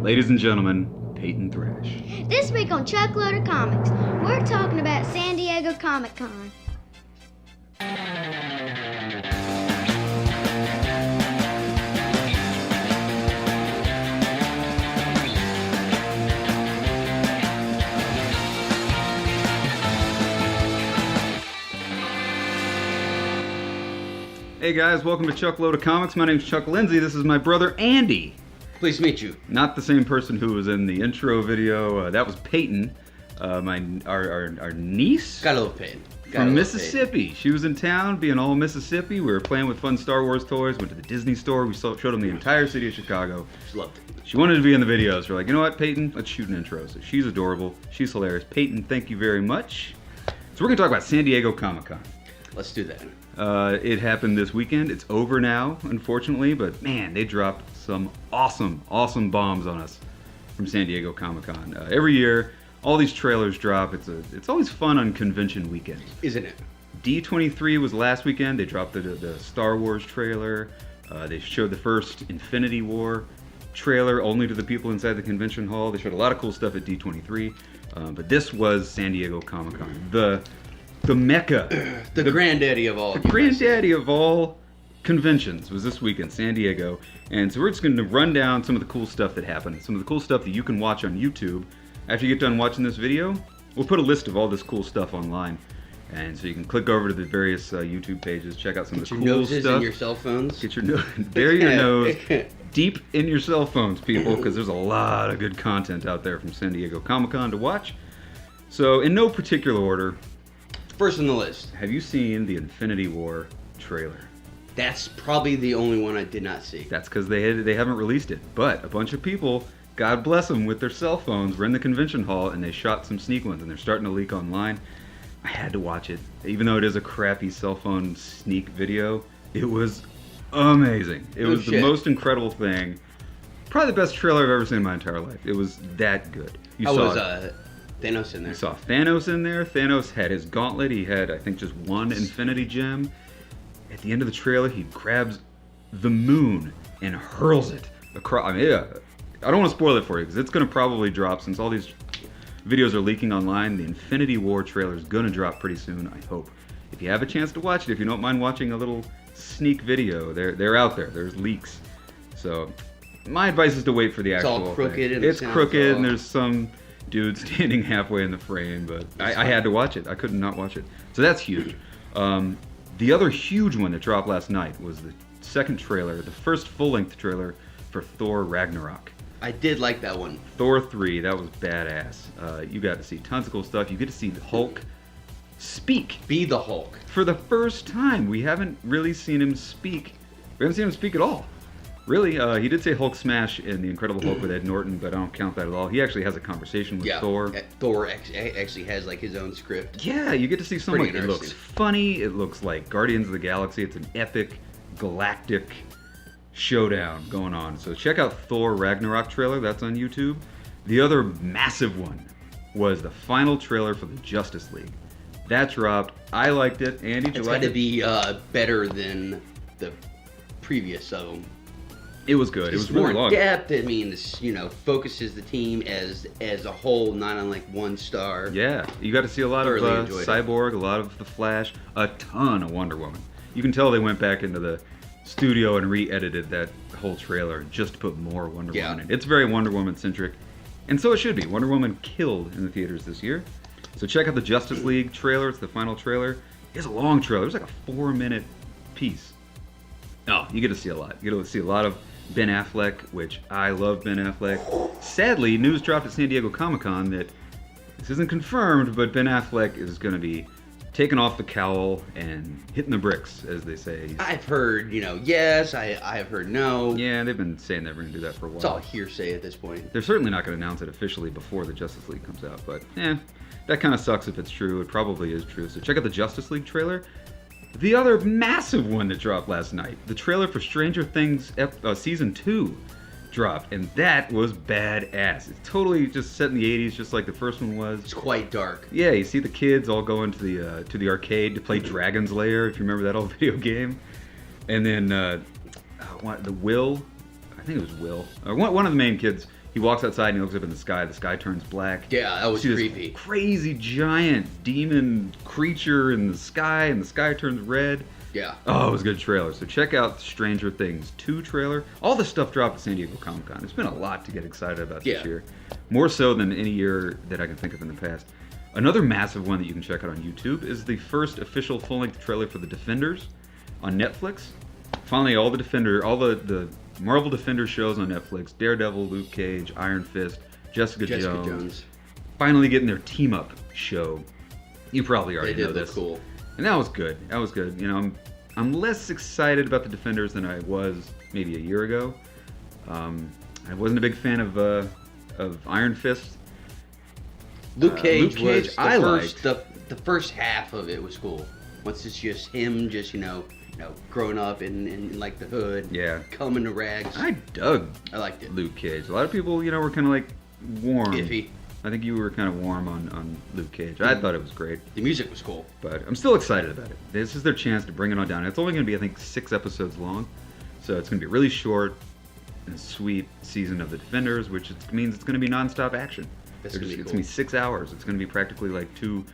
Ladies and gentlemen, Peyton Thrash. This week on Chuckload of Comics, we're talking about San Diego Comicon. Hey guys, welcome to Chuckload of Comics. My name's Chuck Lindsay. This is my brother Andy. Pleased to meet you. Not the same person who was in the intro video. That was Peyton, our niece Got a little paid. from Mississippi. She was in town, being all Mississippi. We were playing with fun Star Wars toys. Went to the Disney store. We showed them the entire city of Chicago. She loved it. She wanted to be in the videos. We're like, you know what, Peyton? Let's shoot an intro. So she's adorable. She's hilarious. Peyton, thank you very much. So we're gonna talk about San Diego Comicon. Let's do that. It happened this weekend. It's over now, unfortunately, but man, they dropped some awesome bombs on us from San Diego Comicon. Every year, all these trailers drop. It's always fun on convention weekends. Isn't it? D23 was last weekend. They dropped the Star Wars trailer. They showed the first Infinity War trailer only to the people inside the convention hall. They showed a lot of cool stuff at D23, but this was San Diego Comicon, the mecca, the granddaddy of all. The granddaddy of all conventions was this weekend, San Diego. And so we're just going to run down some of the cool stuff that happened, some of the cool stuff that you can watch on YouTube. After you get done watching this video, we'll put a list of all this cool stuff online. And so you can click over to the various YouTube pages, check out some of the cool noses stuff. In your cell phones. Get your bury your nose deep in your cell phones, people, because there's a lot of good content out there from San Diego Comic-Con to watch. So in no particular order, first on the list. have you seen the Infinity War trailer? That's probably the only one I did not see. That's because they haven't released it. But a bunch of people, God bless them, with their cell phones were in the convention hall and they shot some sneak ones and they're starting to leak online. I had to watch it. Even though it is a crappy cell phone sneak video, it was amazing. It was the most incredible thing. Probably the best trailer I've ever seen in my entire life. It was that good. Thanos in there. You saw Thanos in there. Thanos had his gauntlet. He had, I think, just one Infinity Gem. At the end of the trailer, he grabs the moon and hurls it across. I mean, yeah, I don't want to spoil it for you because it's going to probably drop since all these videos are leaking online. The Infinity War trailer is going to drop pretty soon, I hope. If you have a chance to watch it, if you don't mind watching a little sneak video, they're out there. There's leaks. So my advice is to wait for the actual It's all crooked. thing. It's crooked and there's some dude standing halfway in the frame, but I had to watch it. I couldn't not watch it. So that's huge. The other huge one that dropped last night was the second trailer, the first full-length trailer for Thor Ragnarok. I did like that one. Thor 3, that was badass. You got to see tons of cool stuff. You get to see the Hulk speak. Be the Hulk. For the first time, we haven't really seen him speak. We haven't seen him speak at all. Really, he did say Hulk smash in The Incredible Hulk with Ed Norton, but I don't count that at all. He actually has a conversation with Thor. Thor actually has like his own script. Yeah, you get to see something. It looks funny. It looks like Guardians of the Galaxy. It's an epic, galactic showdown going on. So check out Thor Ragnarok trailer. That's on YouTube. The other massive one was the final trailer for the Justice League. That dropped. I liked it. Andy, did you like it? It's got to be better than the previous of them. It was good. It was really long. Depth. I mean, this focuses the team as a whole, not on like one star. Yeah, you got to see a lot of Cyborg, a lot of the Flash, a ton of Wonder Woman. You can tell they went back into the studio and re-edited that whole trailer just to put more Wonder Woman in. It's very Wonder Woman centric, and so it should be. Wonder Woman killed in the theaters this year. So check out the Justice League trailer. It's the final trailer. It's a long trailer. It's like a 4-minute piece. Oh, you get to see a lot. You get to see a lot of Ben Affleck, which I love Ben Affleck. Sadly, news dropped at San Diego Comic-Con that this isn't confirmed, but Ben Affleck is going to be taking off the cowl and hitting the bricks, as they say. I've heard, yes. I've heard no. Yeah, they've been saying they're going to do that for a while. It's all hearsay at this point. They're certainly not going to announce it officially before the Justice League comes out, but that kind of sucks if it's true. It probably is true. So check out the Justice League trailer. The other massive one that dropped last night, the trailer for Stranger Things Season 2 dropped, and that was badass. It's totally just set in the 80s, just like the first one was. It's quite dark. Yeah, you see the kids all going to the arcade to play Dragon's Lair, if you remember that old video game. And then the Will, I think it was Will, one of the main kids He walks outside and he looks up in the sky. The sky turns black. Yeah, that was You see creepy. this crazy giant demon creature in the sky, and the sky turns red. Yeah. Oh, it was a good trailer. So check out Stranger Things 2 trailer. All the stuff dropped at San Diego Comicon. It's been a lot to get excited about this year. More so than any year that I can think of in the past. Another massive one that you can check out on YouTube is the first official full-length trailer for The Defenders on Netflix. Finally, all the Marvel Defender shows on Netflix, Daredevil, Luke Cage, Iron Fist, Jessica Jones, finally getting their team-up show. You probably already know this. They did look cool. And that was good. That was good. You know, I'm less excited about the Defenders than I was maybe a year ago. I wasn't a big fan of Iron Fist. Luke Cage was the the first half of it was cool. Once it's just him, growing up in like the hood, coming to rags. I dug. I liked it. Luke Cage. A lot of people, were kind of like warm. Iffy. I think you were kind of warm on Luke Cage. I thought it was great. The music was cool. But I'm still excited about it. This is their chance to bring it on down. It's only going to be, I think, 6 episodes long. So it's going to be a really short and sweet season of The Defenders, which means it's going to be nonstop action. It's going to be 6 hours. It's going to be practically like 2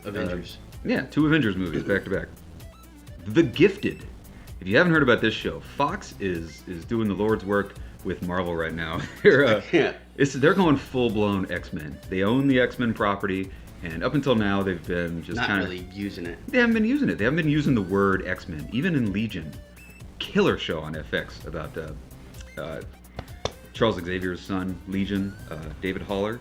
Avengers. 2 Avengers movies back to back. The Gifted. If you haven't heard about this show, Fox is doing the Lord's work with Marvel right now. They're going full-blown X-Men. They own the X-Men property, and up until now they've been just not really using it. They haven't been using it. They haven't been using the word X-Men. Even in Legion, killer show on FX about Charles Xavier's son, Legion, David Haller.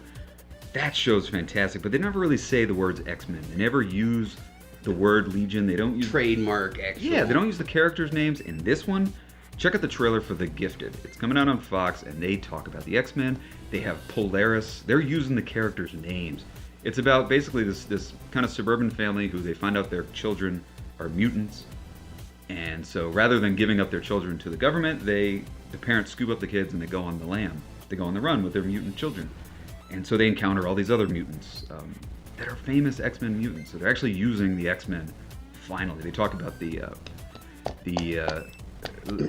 That show's fantastic, but they never really say the words X-Men. They never use the word Legion. They don't use trademark actual. Yeah, they don't use the characters' names. In this one, check out the trailer for The Gifted. It's coming out on Fox, and they talk about the X-Men. They have Polaris. They're using the characters' names. It's about basically this kind of suburban family who they find out their children are mutants. And so rather than giving up their children to the government, the parents scoop up the kids and they go on the lam. They go on the run with their mutant children. And so they encounter all these other mutants that are famous X-Men mutants. So they're actually using the X-Men finally. They talk about the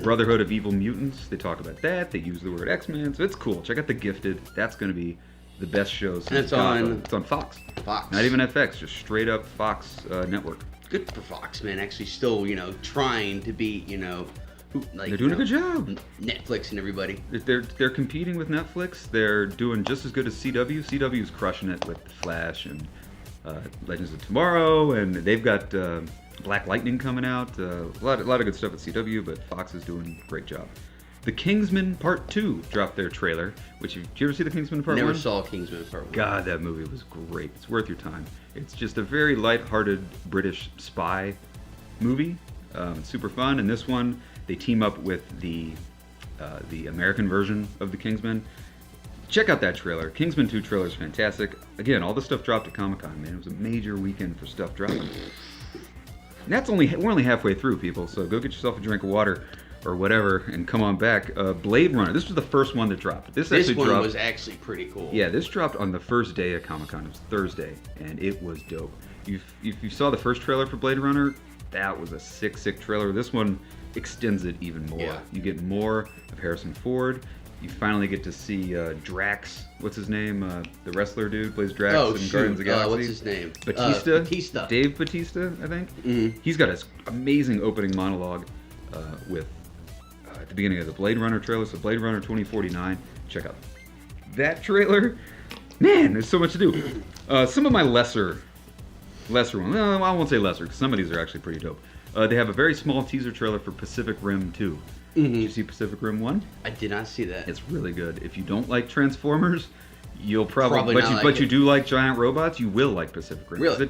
Brotherhood of Evil Mutants. They talk about that. They use the word X-Men. So it's cool. Check out The Gifted. That's going to be the best show since it's on Fox. Fox. Not even FX, just straight up Fox network. Good for Fox, man. Actually still, trying to beat, they're doing a good job. Netflix and everybody. They're competing with Netflix. They're doing just as good as CW. CW's crushing it with The Flash and Legends of Tomorrow, and they've got Black Lightning coming out. A lot of good stuff at CW, but Fox is doing a great job. The Kingsman Part 2 dropped their trailer. Did you ever see the Kingsman Part 1? Never saw Kingsman Part 1. God, that movie was great. It's worth your time. It's just a very light-hearted British spy movie. It's super fun. And this one, they team up with the American version of the Kingsman. Check out that trailer. Kingsman 2 trailer is fantastic. Again, all the stuff dropped at Comic-Con, man. It was a major weekend for stuff dropping. And we're only halfway through, people, so go get yourself a drink of water or whatever and come on back. Blade Runner. This was the first one that dropped. This one was actually pretty cool. Yeah, this dropped on the first day of Comic-Con. It was Thursday, and it was dope. If you saw the first trailer for Blade Runner, that was a sick trailer. This one extends it even more. Yeah. You get more of Harrison Ford. You finally get to see Drax. What's his name? The wrestler dude plays Drax in Guardians of the Galaxy. What's his name? Batista. Dave Batista, I think. Mm-hmm. He's got his amazing opening monologue at the beginning of the Blade Runner trailer. So Blade Runner 2049. Check out that trailer. Man, there's so much to do. Some of my lesser ones. No, I won't say lesser, because some of these are actually pretty dope. They have a very small teaser trailer for Pacific Rim 2. Did you see Pacific Rim 1? I did not see that. It's really good. If you don't like Transformers, you'll probably but you do like giant robots, you will like Pacific Rim. Really?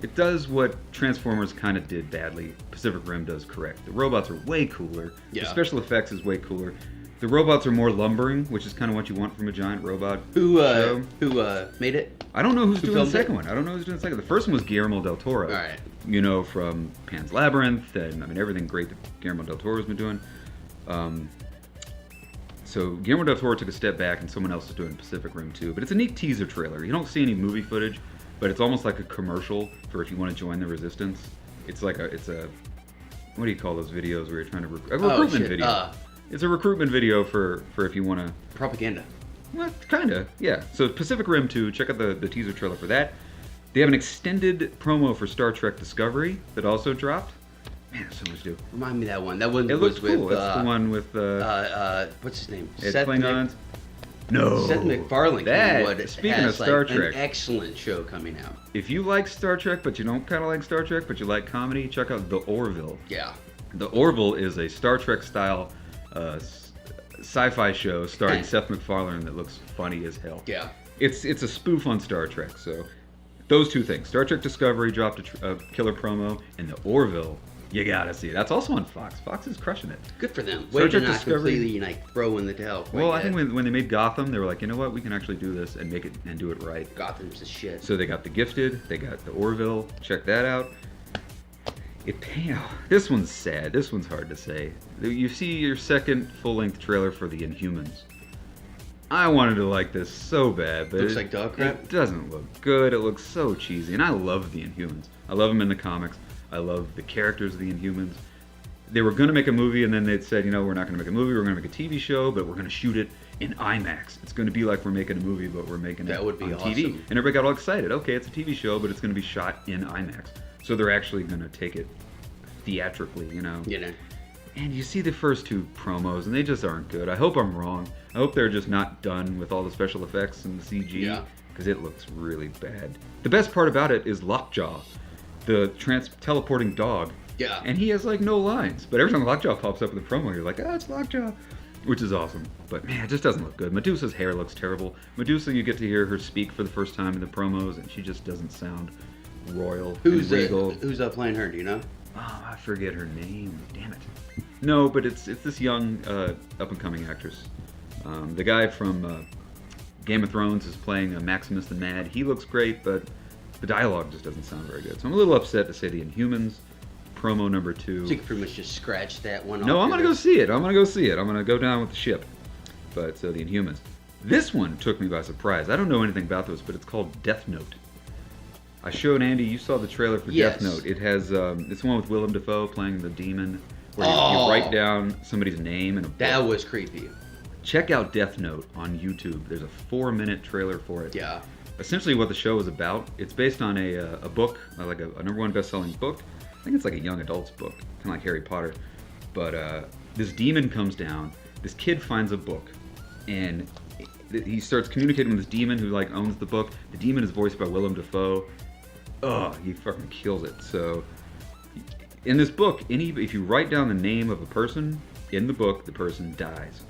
It does what Transformers kind of did badly. Pacific Rim does correct. The robots are way cooler. Yeah. The special effects is way cooler. The robots are more lumbering, which is kind of what you want from a giant robot. Who show. Made it? I don't know who's doing the second it? one. I don't know who's doing the second. The first one was Guillermo del Toro. All right. From Pan's Labyrinth and everything great that Guillermo del Toro's been doing. So Guillermo del Toro took a step back, and someone else is doing Pacific Rim 2. But it's a neat teaser trailer. You don't see any movie footage, but it's almost like a commercial for if you want to join the Resistance. It's a what do you call those videos where you're trying to recruitment video. It's a recruitment video for if you want to propaganda. Well, kind of, yeah. So Pacific Rim 2, check out the teaser trailer for that. They have an extended promo for Star Trek Discovery that also dropped. Man, so much to do. Remind me of that one. That one it was looks cool. with... It's the one with... what's his name? Seth Klingons? No. Seth MacFarlane. Speaking of Star Trek. An excellent show coming out. If you like Star Trek, but you don't kind of like Star Trek, but you like comedy, check out The Orville. Yeah. The Orville is a Star Trek-style sci-fi show starring Seth MacFarlane that looks funny as hell. Yeah. It's a spoof on Star Trek, so those two things. Star Trek Discovery dropped a killer promo, and The Orville, you gotta see it. That's also on Fox. Fox is crushing it. Good for them. Star Way Trek to not Discovery, completely throw in the towel. Well, I think when they made Gotham, they were like, you know what, we can actually do this and make it and do it right. Gotham's the shit. So they got The Gifted, they got The Orville. Check that out. This one's sad. This one's hard to say. You see your second full-length trailer for The Inhumans. I wanted to like this so bad, but looks like dog crap. It doesn't look good. It looks so cheesy, and I love The Inhumans. I love them in the comics. I love the characters of The Inhumans. They were going to make a movie, and then they said, you know, we're not going to make a movie. We're going to make a TV show, but we're going to shoot it in IMAX. It's going to be like we're making a movie, but we're making it on TV. And everybody got all excited. Okay, it's a TV show, but it's going to be shot in IMAX. So they're actually going to take it theatrically, you know. You know. And you see the first two promos, and they just aren't good. I hope I'm wrong. I hope they're just not done with all the special effects and the CG, because it looks really bad. The best part about it is Lockjaw, the teleporting dog. Yeah. And he has like no lines, but every time Lockjaw pops up in the promo, you're like, it's Lockjaw, which is awesome. But man, it just doesn't look good. Medusa's hair looks terrible. Medusa, you get to hear her speak for the first time in the promos, and she just doesn't sound royal and regal. Who's playing her? Do you know? Oh, I forget her name. Damn it. No, but it's this young up-and-coming actress. The guy from Game of Thrones is playing Maximus the Mad. He looks great, but the dialogue just doesn't sound very good. So I'm a little upset to say The Inhumans, promo number 2. So you can pretty much just scratch that one off. No, I'm going to go see it. I'm going to go down with the ship. But The Inhumans. This one took me by surprise. I don't know anything about this, but it's called Death Note. I showed Andy, you saw the trailer for Death Note. It has, it's the one with Willem Dafoe playing the demon, where you write down somebody's name in a book. That was creepy. Check out Death Note on YouTube. There's a 4-minute trailer for it. Yeah. Essentially what the show is about, it's based on a book, like a #1 best-selling book. I think it's like a young adult's book, kind of like Harry Potter. But this demon comes down, this kid finds a book, and he starts communicating with this demon who like owns the book. The demon is voiced by Willem Dafoe. Oh, he fucking kills it. So in this book, if you write down the name of a person in the book, the person dies.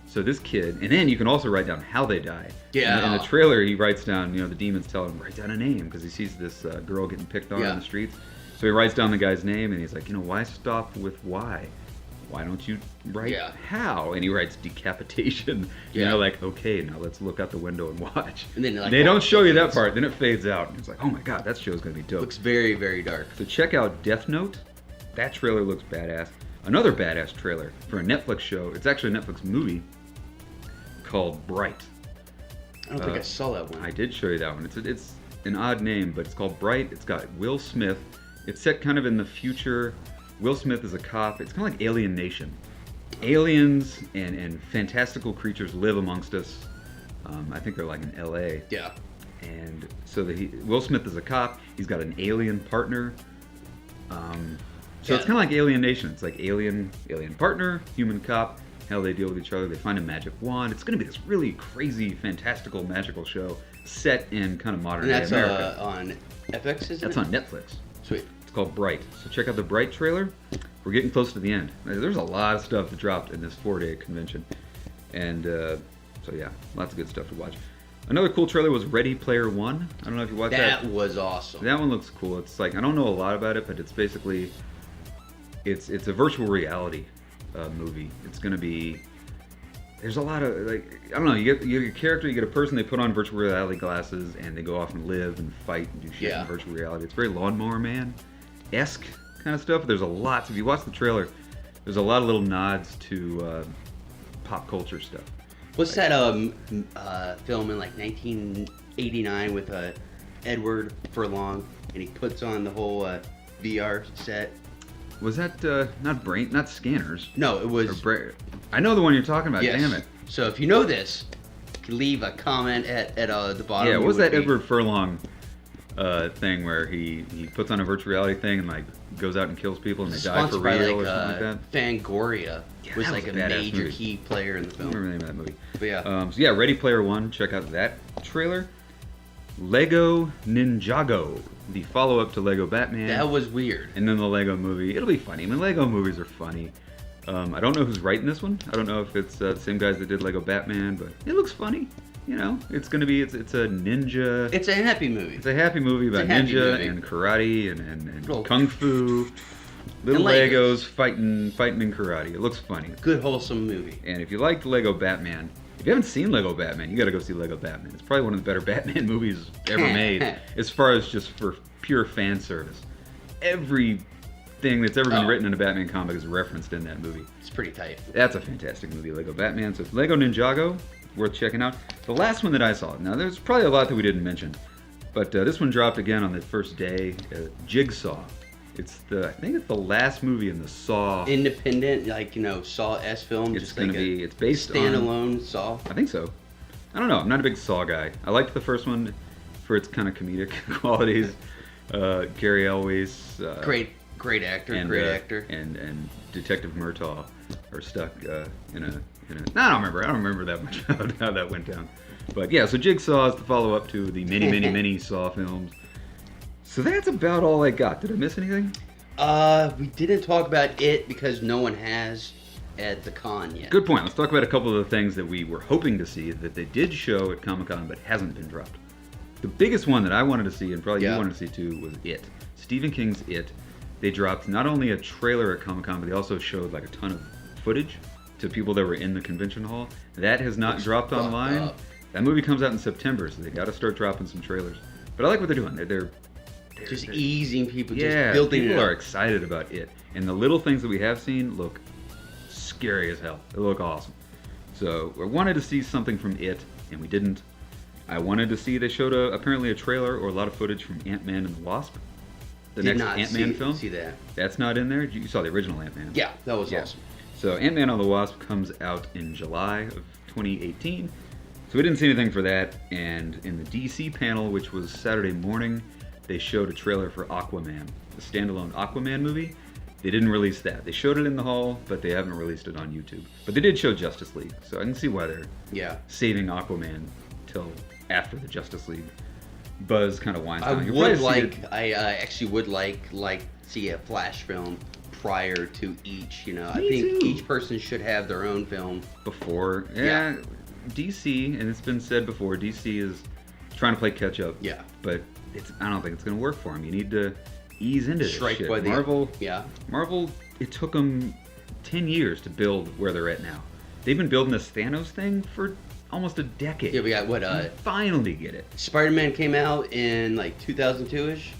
So this kid, and then you can also write down how they die. Yeah. In the trailer, he writes down, the demons tell him, write down a name, because he sees this girl getting picked on in the streets. So he writes down the guy's name, and he's like, why stop with why? Why don't you write how? And he writes decapitation. Like, okay, now let's look out the window and watch. And then they don't show you that part. Then it fades out. And it's like, oh my god, that show's going to be dope. Looks very, very dark. So check out Death Note. That trailer looks badass. Another badass trailer for a Netflix show. It's actually a Netflix movie called Bright. I don't think I saw that one. I did show you that one. It's an odd name, but it's called Bright. It's got Will Smith. It's set kind of in the future. Will Smith is a cop. It's kind of like Alien Nation. Aliens and fantastical creatures live amongst us. I think they're like in LA. Yeah. And so Will Smith is a cop. He's got an alien partner. So it's kind of like Alien Nation. It's like alien partner, human cop. How they deal with each other. They find a magic wand. It's going to be this really crazy, fantastical, magical show set in kind of modern day America. On FX, isn't it? That's on Netflix. Sweet. It's called Bright. So check out the Bright trailer. We're getting close to the end. There's a lot of stuff that dropped in this 4-day convention. And so yeah, lots of good stuff to watch. Another cool trailer was Ready Player One. I don't know if you watched that. That was awesome. That one looks cool. It's like, I don't know a lot about it, but it's basically, it's a virtual reality movie. It's going to be, there's a lot of, like, I don't know, you get a character, you get a person, they put on virtual reality glasses, and they go off and live and fight and do shit in virtual reality. It's very Lawnmower Man-esque kind of stuff. There's a lot, if you watch the trailer, there's a lot of little nods to pop culture stuff. What's that film in like 1989 with Edward Furlong, and he puts on the whole VR set? Was that not Scanners? No, it was. I know the one you're talking about. Yes. Damn it! So if you know this, leave a comment at the bottom. Yeah, what was that Edward Furlong thing where he puts on a virtual reality thing and like goes out and kills people and they die for real or something like that? Fangoria was like a major key player in the film. I don't remember the name of that movie. But yeah. So yeah, Ready Player One. Check out that trailer. Lego Ninjago, the follow-up to Lego Batman. That was weird. And then the Lego movie. It'll be funny. I mean, Lego movies are funny. I don't know who's writing this one. I don't know if it's the same guys that did Lego Batman, but it looks funny. You know, it's gonna be it's a ninja. It's a happy movie. It's a happy movie about ninja and karate and kung fu. Little Legos fighting in karate. It looks funny. Good wholesome movie. And if you like Lego Batman, if you haven't seen Lego Batman, you got to go see Lego Batman. It's probably one of the better Batman movies ever made, as far as just for pure fan service. Everything that's ever been written in a Batman comic is referenced in that movie. It's pretty tight. That's a fantastic movie, Lego Batman. So Lego Ninjago, worth checking out. The last one that I saw, now there's probably a lot that we didn't mention, but this one dropped again on the first day, Jigsaw. I think it's the last movie in the Saw. Independent, like, Saw-S film. It's going to be, it's based standalone Saw. I think so. I don't know. I'm not a big Saw guy. I liked the first one for its kind of comedic qualities. Gary Elwes. Great actor. And Detective Murtaugh are stuck in a. I don't remember that much how that went down. But yeah, so Jigsaw is the follow-up to the many Saw films. So that's about all I got. Did I miss anything? We didn't talk about it because no one has at the con yet. Good point. Let's talk about a couple of the things that we were hoping to see that they did show at Comic-Con but hasn't been dropped. The biggest one that I wanted to see, and probably you wanted to see too, was It. Stephen King's It. They dropped not only a trailer at Comic-Con, but they also showed like a ton of footage to people that were in the convention hall. That has not dropped online. That movie comes out in September, so they got to start dropping some trailers. But I like what they're doing. They're just easing people, just building it up. People are excited about It. And the little things that we have seen look scary as hell. They look awesome. So I wanted to see something from It, and we didn't. I wanted to see, they showed apparently a trailer or a lot of footage from AntMan and the Wasp. The next AntMan film. See that. That's not in there? You saw the original AntMan. Yeah, that was awesome. So AntMan and the Wasp comes out in July of 2018. So we didn't see anything for that. And in the DC panel, which was Saturday morning, they showed a trailer for Aquaman, the standalone Aquaman movie. They didn't release that. They showed it in the hall, but they haven't released it on YouTube. But they did show Justice League, so I can see why they're saving Aquaman till after the Justice League buzz kind of winds down. I actually would like see a Flash film prior to each. I think each person should have their own film before. Yeah, DC, and it's been said before, DC is trying to play catch up. Yeah, but I don't think it's going to work for them. You need to ease into this shit. Marvel, it took them 10 years to build where they're at now. They've been building this Thanos thing for almost a decade. Yeah, we got what? Finally get it. Spider-Man came out in like 2002-ish.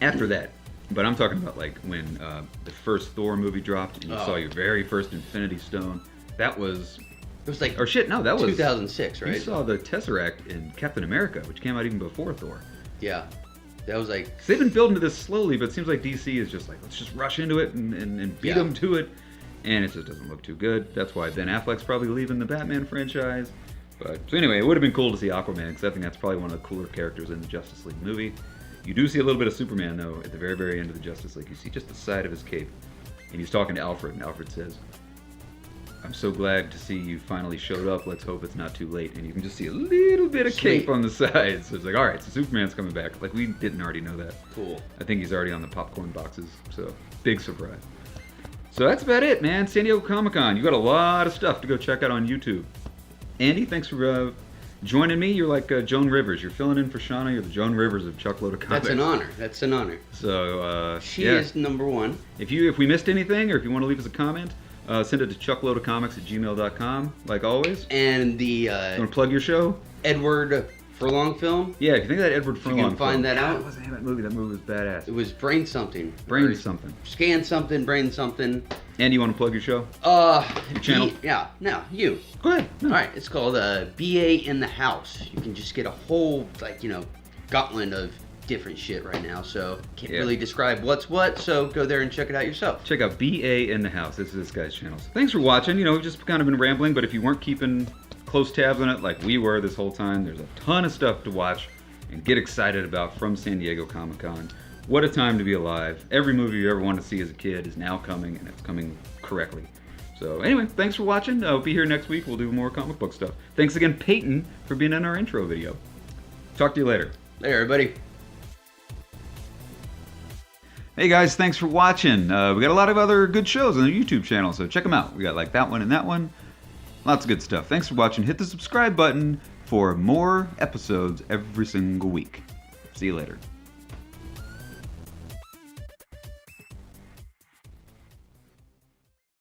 After that, but I'm talking about like when the first Thor movie dropped and you saw your very first Infinity Stone. That was. It was like. Or shit, no, that was 2006, right? You saw the Tesseract in Captain America, which came out even before Thor. Yeah. That was like. So they've been building to this slowly, but it seems like DC is just like, let's just rush into it and beat them to it. And it just doesn't look too good. That's why Ben Affleck's probably leaving the Batman franchise. But so anyway, it would have been cool to see Aquaman, because I think that's probably one of the cooler characters in the Justice League movie. You do see a little bit of Superman, though, at the very, very end of the Justice League. You see just the side of his cape. And he's talking to Alfred, and Alfred says, I'm so glad to see you finally showed up. Let's hope it's not too late. And you can just see a little bit of cape on the side. So it's like, all right, so Superman's coming back. Like, we didn't already know that. Cool. I think he's already on the popcorn boxes. So, big surprise. So that's about it, man. San Diego Comicon. You got a lot of stuff to go check out on YouTube. Andy, thanks for joining me. You're like Joan Rivers. You're filling in for Shauna. You're the Joan Rivers of Chuckload of Comics. That's an honor. So she is number one. If we missed anything, or if you want to leave us a comment, send it to chuckloadofcomics@gmail.com, like always. And you want to plug your show? Edward Furlong film. Yeah, if you think of that Edward Furlong film. You can find that out. What was the name of that movie? That movie was badass. It was Brain Something. Brain Something. Scan Something, Brain Something. And you want to plug your show? Your channel? You. Go ahead. No. All right, it's called BA in the House. You can just get a whole, gauntlet of different shit right now, so can't really describe what's what, so go there and check it out yourself. Check out BA in the House. This is this guy's channel. So thanks for watching. We've just kind of been rambling, but if you weren't keeping close tabs on it like we were this whole time, there's a ton of stuff to watch and get excited about from San Diego Comicon. What a time to be alive. Every movie you ever wanted to see as a kid is now coming, and it's coming correctly. So anyway, thanks for watching. I'll be here next week. We'll do more comic book stuff. Thanks again, Peyton, for being in our intro video. Talk to you later. Later, everybody. Hey guys, thanks for watching. We got a lot of other good shows on the YouTube channel, so check them out. We got like that one and that one. Lots of good stuff. Thanks for watching. Hit the subscribe button for more episodes every single week. See you later.